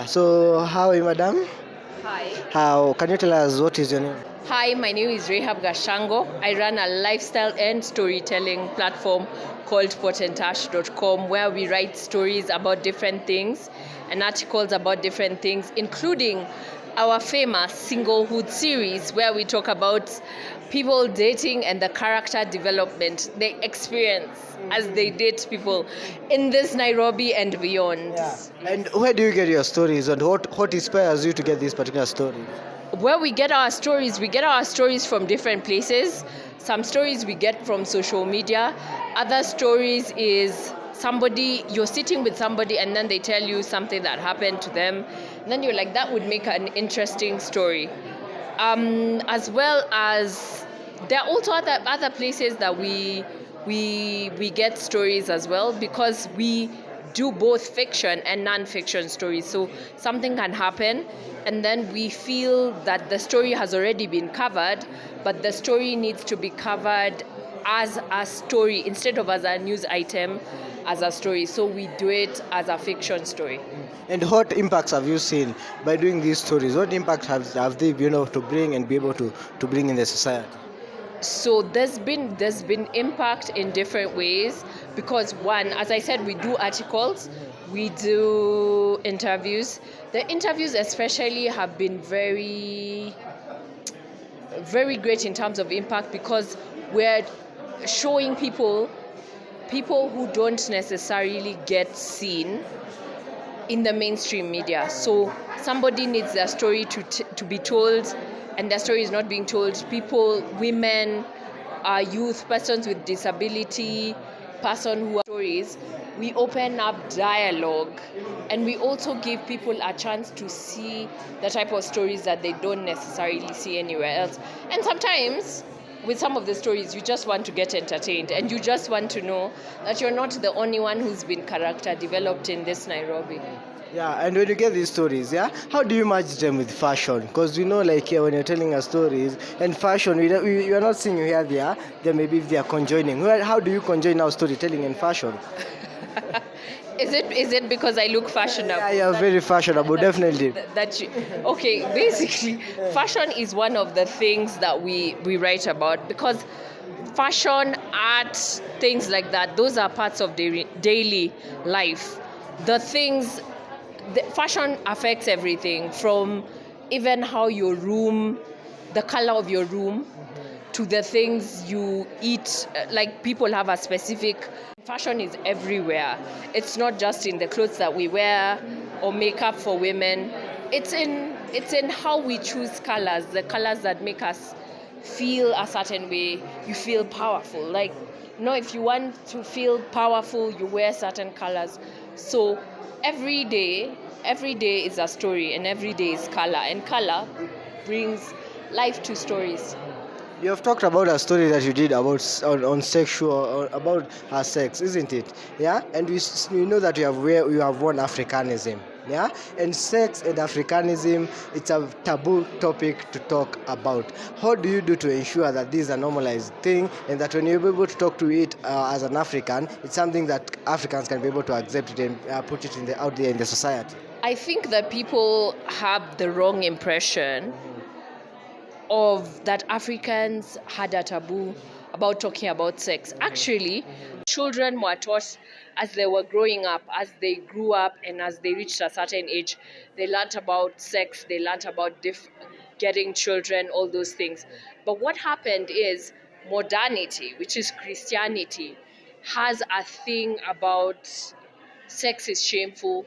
So, how are you, madam? Hi. How can you tell us what is your name? Hi, my name is Rayhab Gachango. I run a lifestyle and storytelling platform called potentash.com where we write stories about different things and articles about different things, including our famous singlehood series where we talk about people dating and the character development they experience as they date people in this Nairobi and beyond. Yeah. And where do you get your stories, and what inspires you to get these particular stories? Where we get our stories from different places. Some stories we get from social media. Other stories is somebody, you're sitting with somebody and then they tell you something that happened to them. And then you're like, that would make an interesting story. As well as there are also other places that we get stories as well, because we do both fiction and non-fiction stories. So something can happen and then we feel that the story has already been covered, but the story needs to be covered as a story instead of as a news item, as a story. So we do it as a fiction story. And what impacts have you seen by doing these stories? What impact have they been able to bring and be able to bring in the society? So there's been impact in different ways, because one, as I said, we do articles, we do interviews. The interviews especially have been very great in terms of impact, because we're showing people who don't necessarily get seen in the mainstream media. So somebody needs their story to be told, and their story is not being told. People, women, youth, persons with disability, person who are stories. We open up dialogue, and we also give people a chance to see the type of stories that they don't necessarily see anywhere else. And sometimes with some of the stories, you just want to get entertained and you just want to know that you're not the only one who's been character developed in this Nairobi. Yeah, and when you get these stories, yeah, how do you match them with fashion? Because we know, like here, when you're telling us stories and fashion, we are not seeing you here, there. Then maybe if they are conjoining. Well, how do you conjoin now storytelling and fashion? Is it because I look fashionable? Yeah, you're very fashionable, definitely. Okay, basically fashion is one of the things that we write about, because fashion, art, things like that, those are parts of daily life. The things, the fashion affects everything from even how your room, the color of your room, to the things you eat. Like, people have a specific fashion is everywhere. It's not just in the clothes that we wear or makeup for women. It's in how we choose colors, the colors that make us feel a certain way. You feel powerful. Like, if you want to feel powerful, you wear certain colors. So every day is a story, and every day is color, and color brings life to stories. You have talked about a story that you did about on sexual or about sex, isn't it? Yeah, and we know that you have won Africanism. Yeah, and sex and Africanism, it's a taboo topic to talk about. How do you do to ensure that this is a normalized thing, and that when you're able to talk to it as an African, it's something that Africans can be able to accept it and put it out there in the society? I think that people have the wrong impression of that Africans had a taboo about talking about sex. Actually, children were taught as they were growing up, as they grew up, and as they reached a certain age, they learnt about sex, they learnt about getting children, all those things. But what happened is modernity, which is Christianity, has a thing about sex is shameful,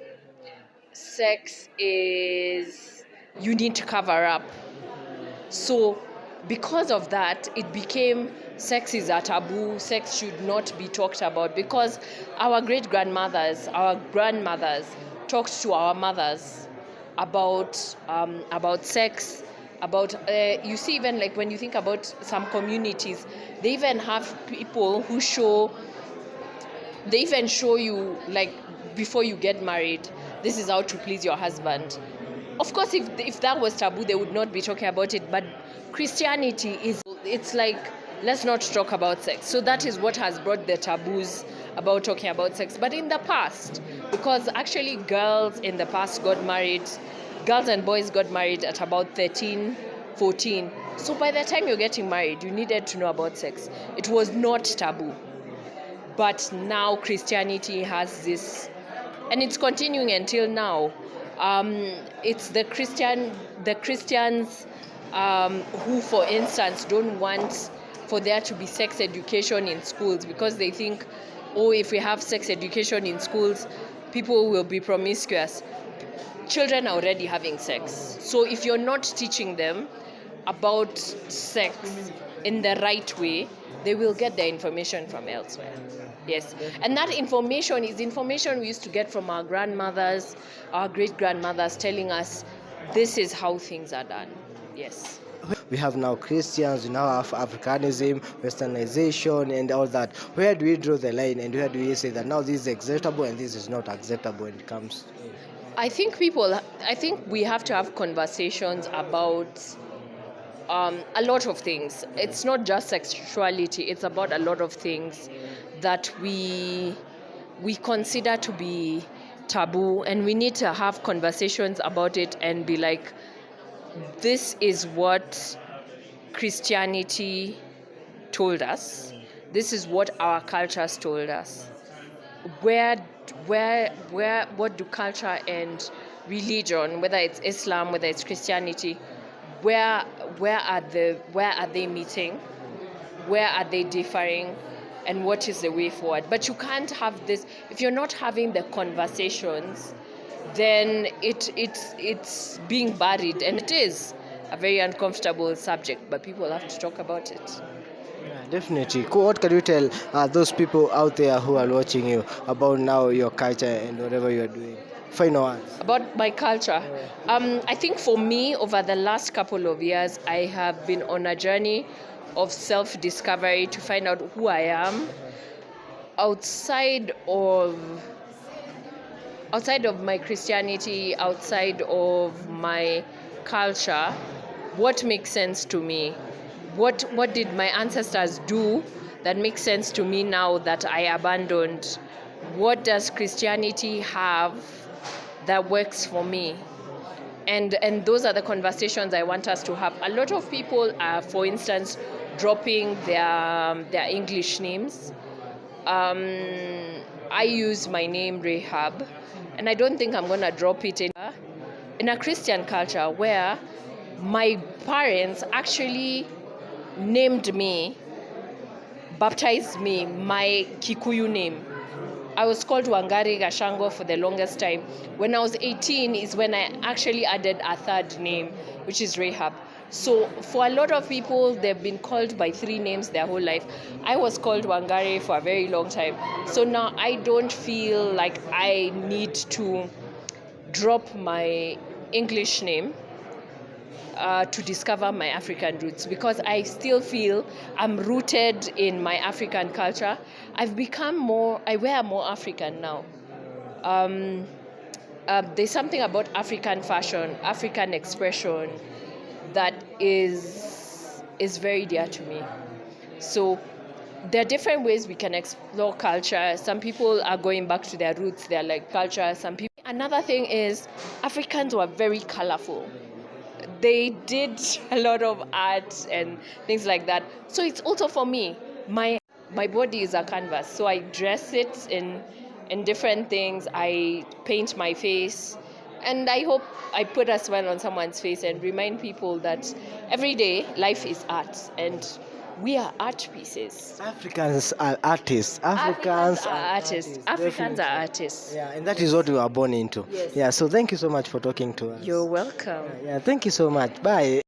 sex is, you need to cover up. So, because of that, it became sex is a taboo, sex should not be talked about, because our great grandmothers, our grandmothers talked to our mothers about sex, about you see, even like when you think about some communities, they even have people who show you, like, before you get married, this is how to please your husband. Of course, if that was taboo, they would not be talking about it. But Christianity it's like, let's not talk about sex. So that is what has brought the taboos about talking about sex. But in the past, because actually girls in the past got married, girls and boys got married at about 13, 14. So by the time you're getting married, you needed to know about sex. It was not taboo. But now Christianity has this, and it's continuing until now. It's the Christians who, for instance, don't want for there to be sex education in schools because they think, oh, if we have sex education in schools, people will be promiscuous. Children are already having sex. So if you're not teaching them about sex in the right way, they will get their information from elsewhere. Yes. And that information is information we used to get from our grandmothers, our great-grandmothers telling us this is how things are done. Yes. We have now Christians, we now have Africanism, Westernization, and all that. Where do we draw the line, and where do we say that now this is acceptable and this is not acceptable when it comes? I think we have to have conversations about a lot of things. It's not just sexuality, it's about a lot of things that we consider to be taboo, and we need to have conversations about it and be like, this is what Christianity told us. This is what our cultures told us. What do culture and religion, whether it's Islam, whether it's Christianity, where are they meeting? Where are they differing? And what is the way forward? But you can't have this if you're not having the conversations. Then it's being buried, and it is a very uncomfortable subject. But people have to talk about it. Yeah, definitely. What can you tell those people out there who are watching you about now your culture and whatever you are doing? Final words. About my culture, I think for me, over the last couple of years, I have been on a journey of self-discovery to find out who I am outside of my Christianity, outside of my culture. What makes sense to me? What did my ancestors do that makes sense to me now that I abandoned? What does Christianity have that works for me? And those are the conversations I want us to have. A lot of people are, for instance, dropping their English names. I use my name Rayhab, and I don't think I'm going to drop it in a Christian culture where my parents actually named me, baptized me, my Kikuyu name. I was called Wangari Gachango for the longest time. When I was 18 is when I actually added a third name, which is Rayhab. So for a lot of people, they've been called by 3 names their whole life. I was called Wangari for a very long time. So now I don't feel like I need to drop my English name to discover my African roots, because I still feel I'm rooted in my African culture. I wear more African now. There's something about African fashion, African expression that is very dear to me. So there are different ways we can explore culture. Some people are going back to their roots, they're like culture. Another thing is Africans were very colorful. They did a lot of art and things like that. So it's also for me. My body is a canvas, so I dress it in different things. I paint my face, and I hope I put a smile on someone's face and remind people that every day life is art, and we are art pieces. Africans are artists. Africans are artists. Definitely. Artists. Yeah, and that is what we were born into. Yes. Yeah, so thank you so much for talking to us. You're welcome. Yeah, thank you so much. Bye.